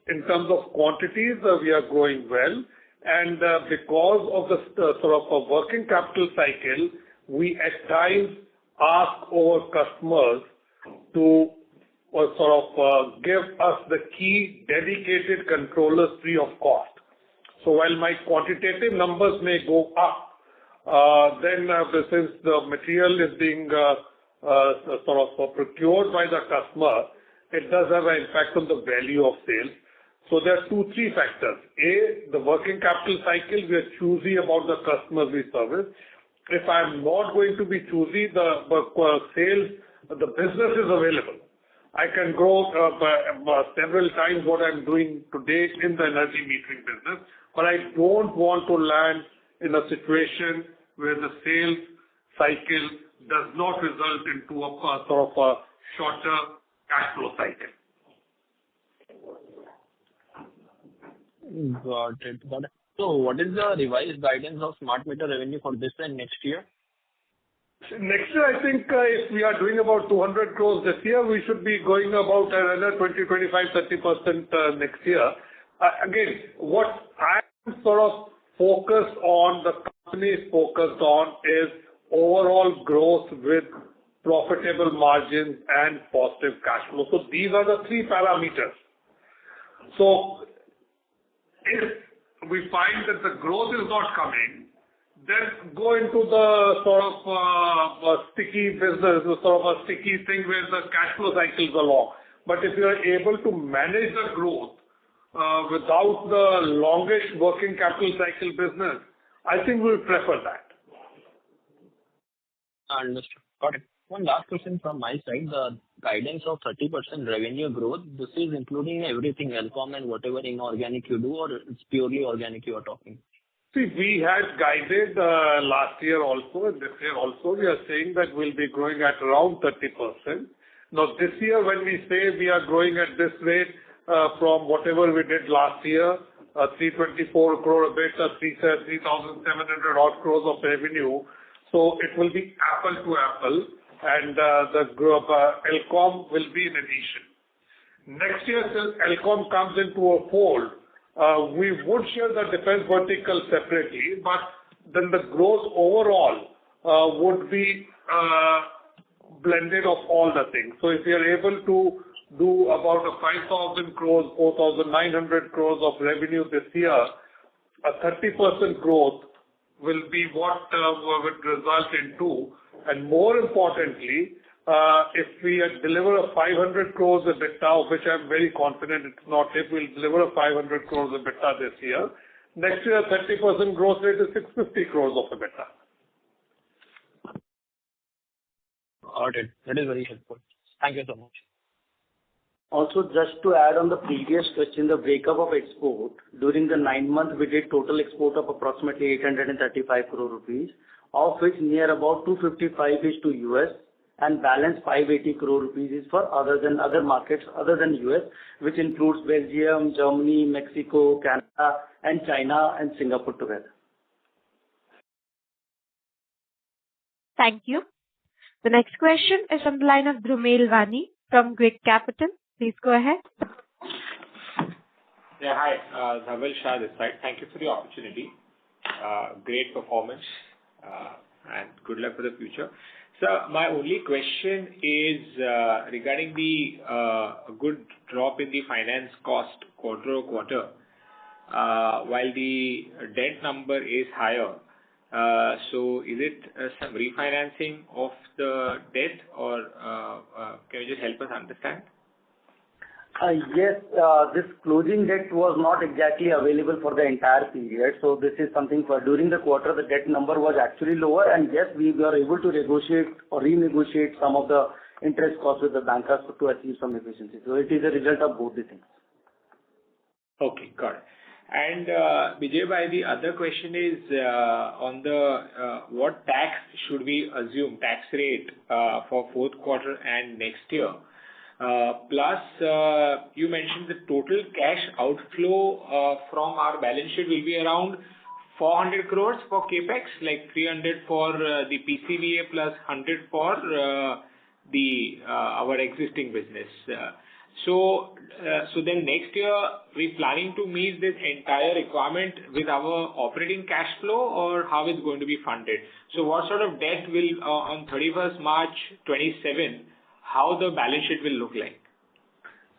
In terms of quantities, we are growing well, and because of the sort of a working capital cycle, we at times ask our customers to give us the key dedicated controllers free of cost. So while my quantitative numbers may go up, then since the material is being procured by the customer, it does have an impact on the value of sales. So there are 2-3 factors. A, the working capital cycle, we are choosy about the customers we service. If I'm not going to be choosy, the sales, the business is available. I can grow several times what I'm doing today in the energy metering business, but I don't want to land in a situation where the sales cycle does not result into a sort of a shorter cash flow cycle. Got it. So what is the revised guidance of smart meter revenue for this and next year? Next year, I think, if we are doing about 200 crores this year, we should be going about another 20, 25, 30% next year. Again, what I'm sort of focused on, the company is focused on, is overall growth with profitable margins and positive cash flow. So these are the three parameters. So if we find that the growth is not coming, then go into the sort of sticky business, sort of a sticky thing where the cash flow cycles are long. But if you are able to manage the growth without the longish working capital cycle business, I think we'll prefer that. Understood. Got it. One last question from my side. The guidance of 30% revenue growth, this is including everything, Elcom and whatever inorganic you do, or it's purely organic you are talking? See, we had guided last year also, and this year also, we are saying that we'll be growing at around 30%. Now, this year, when we say we are growing at this rate, from whatever we did last year, 324 crore EBITDA, 3,700 odd crores of revenue, so it will be apple to apple, and the group Elcom will be in addition. Next year, since Elcom comes into a fold, we would share the defense vertical separately, but then the growth overall would be blended of all the things. So if we are able to do about a 5,000 crores, 4,900 crores of revenue this year, a 30% growth will be what would result into. And more importantly, if we deliver a 500 crores EBITDA, which I'm very confident it's not, if we'll deliver a 500 crores EBITDA this year, next year 30% growth rate is 650 crores of EBITDA. Got it. That is very helpful. Thank you so much. Also, just to add on the previous question, the breakup of export. During the 9 months, we did total export of approximately 835 crore rupees, of which near about 255 is to US, and balance 580 crore rupees is for other markets other than US, which includes Belgium, Germany, Mexico, Canada, and China and Singapore together. Thank you. The next question is on the line of Drumel Vani from Great Capital. Please go ahead. Yeah, hi. Dhaval Shah this side. Thank you for the opportunity. Great performance and good luck for the future. So my only question is regarding the good drop in the finance cost quarter-over-quarter, while the debt number is higher. So is it some refinancing of the debt, or can you just help us understand? Yes, this closing debt was not exactly available for the entire period. So this is something for during the quarter, the debt number was actually lower, and yes, we were able to negotiate or renegotiate some of the interest costs with the bankers to achieve some efficiency. So it is a result of both the things. Okay, got it. And Vijay bhai, the other question is on the what tax should we assume, tax rate for fourth quarter and next year? Plus, you mentioned the total cash outflow from our balance sheet will be around 400 crores for capex, like 300 for the PCBA plus 100 for our existing business. So then next year, we planning to meet this entire requirement with our operating cash flow, or how it's going to be funded? So what sort of debt will on 31st March 27, how the balance sheet will look like?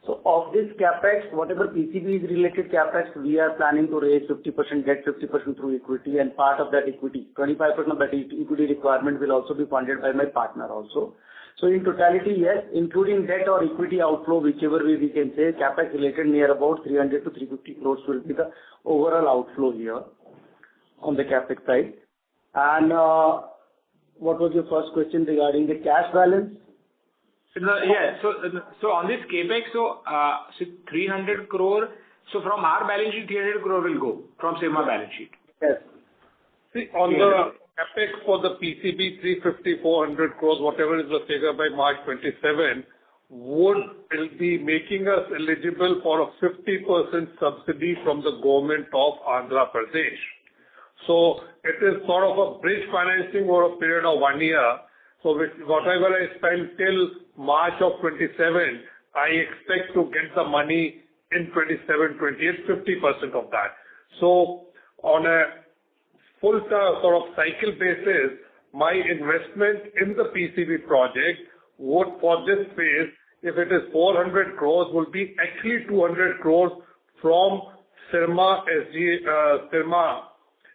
So of this capex, whatever PCB is related capex, we are planning to raise 50% debt, 50% through equity, and part of that equity, 25% of that equity requirement will also be funded by my partner also. So in totality, yes, including debt or equity outflow, whichever way we can say, capex related near about 300 to 350 crores will be the overall outflow here on the capex side. And what was your first question regarding the cash balance? Yeah, so on this capex, so 300 crore, so from our balance sheet, 300 crore will go from Syrma balance sheet. Yes. See, on the capex for the PCB, 350, 400 crores, whatever is the figure by March 27, will be making us eligible for a 50% subsidy from the government of Andhra Pradesh. So it is sort of a bridge financing over a period of 1 year, So with whatever I spend till March of 27, I expect to get the money in 27, 28, 50% of that. So on a full sort of cycle basis, my investment in the PCB project would, for this phase, if it is 400 crores, will be actually 200 crores from Syrma Syrma.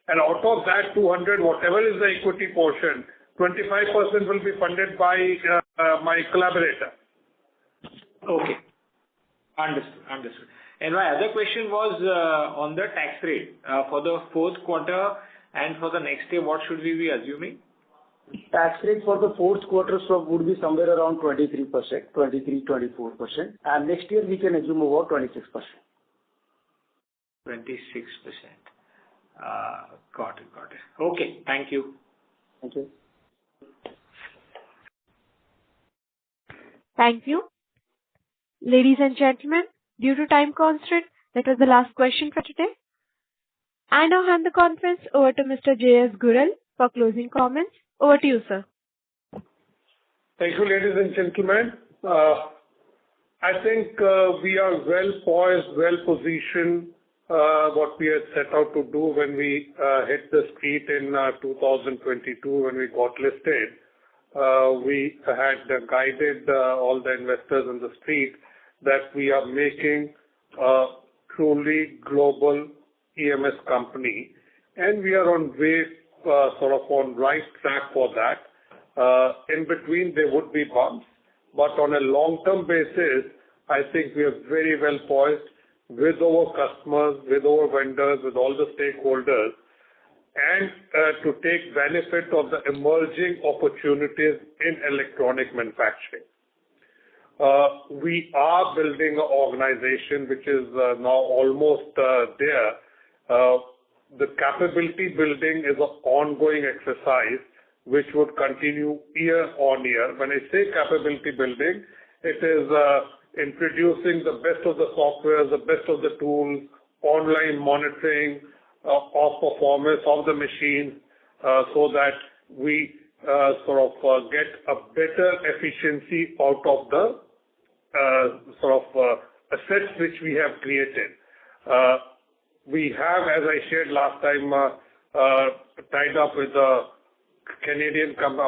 And out of that 200, whatever is the equity portion, 25% will be funded by my collaborator. Okay. Understood. And my other question was on the tax rate for the fourth quarter and for the next year, what should we be assuming? Tax rate for the fourth quarter would be somewhere around 23%, 23-24%, and next year we can assume about 26%. 26%. Got it. Okay, thank you. Thank you. Thank you. Ladies and gentlemen, due to time constraint, that was the last question for today. I now hand the conference over to Mr. J.S. Gurral for closing comments. Over to you, sir. Thank you, ladies and gentlemen. I think we are well poised, well positioned, what we had set out to do when we hit the street in 2022 when we got listed. We had guided all the investors on the street that we are making a truly global EMS company, and we are on way, sort of on right track for that. In between, there would be bumps, but on a long-term basis, I think we are very well poised with our customers, with our vendors, with all the stakeholders, and to take benefit of the emerging opportunities in electronic manufacturing. We are building an organization which is now almost there. The capability building is an ongoing exercise which would continue year on year. When I say capability building, it is introducing the best of the software, the best of the tools, online monitoring of performance of the machines, so that we sort of get a better efficiency out of the assets which we have created. We have, as I shared last time, tied up with a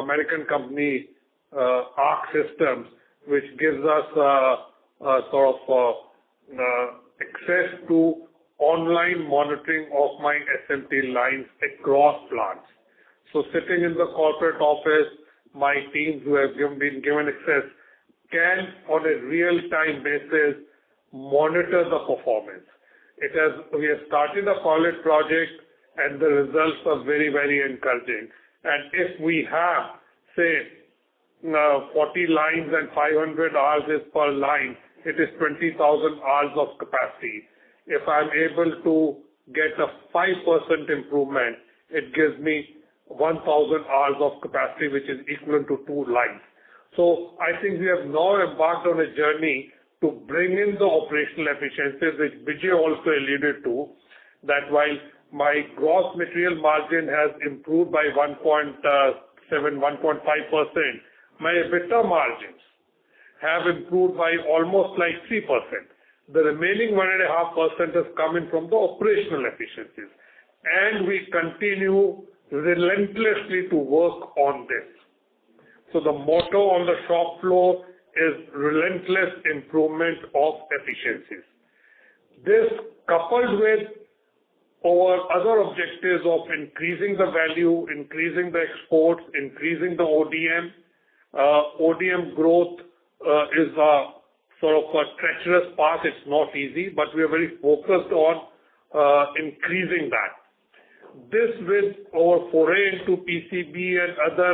American company, ARC Systems, which gives us access to online monitoring of my SMT lines across plants. So sitting in the corporate office, my teams who have been given access can, on a real-time basis, monitor the performance. We have started a pilot project, and the results are very, very encouraging. And if we have, say, 40 lines and 500 hours is per line, it is 20,000 hours of capacity. If I'm able to get a 5% improvement, it gives me 1,000 hours of capacity, which is equivalent to 2 lines. So I think we have now embarked on a journey to bring in the operational efficiencies, which Vijay also alluded to, that while my gross material margin has improved by 1.5%, my EBITDA margins have improved by almost like 3%. The remaining 1.5% is coming from the operational efficiencies. And we continue relentlessly to work on this. So the motto on the shop floor is relentless improvement of efficiencies. This, coupled with our other objectives of increasing the value, increasing the exports, increasing the ODM. ODM growth is a sort of a treacherous path. It's not easy, but we are very focused on increasing that. This, with our foray into PCB and other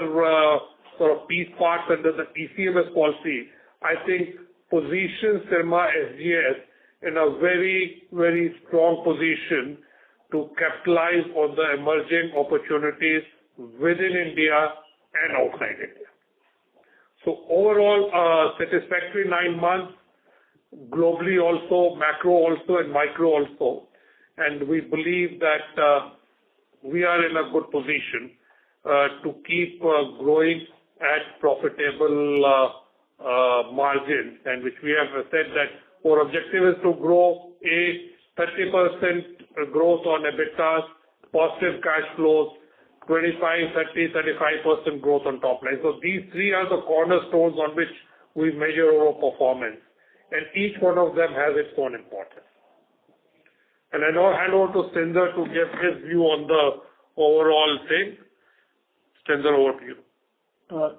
sort of piece parts under the ECMS policy, I think positions Syrma SGS in a very, very strong position to capitalize on the emerging opportunities within India and outside India. So overall, satisfactory 9 months, globally also, macro also, and micro also. And we believe that we are in a good position to keep growing at profitable margins, and which we have said that our objective is to grow 30% growth on EBITDA, positive cash flows, 25, 30, 35% growth on top line. So these three are the cornerstones on which we measure our performance, and each one of them has its own importance. And I now hand over to Stinder to give his view on the overall thing. Stinder, over to you.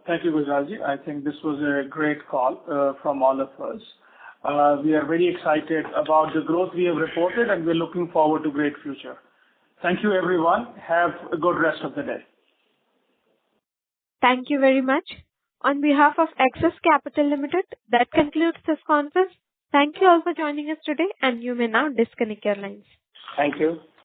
Thank you, Gujralji. I think this was a great call from all of us. We are very excited about the growth we have reported, and we're looking forward to great future. Thank you, everyone. Have a good rest of the day. Thank you very much. On behalf of Axis Capital Limited, that concludes this conference. Thank you all for joining us today, and you may now disconnect your lines. Thank you.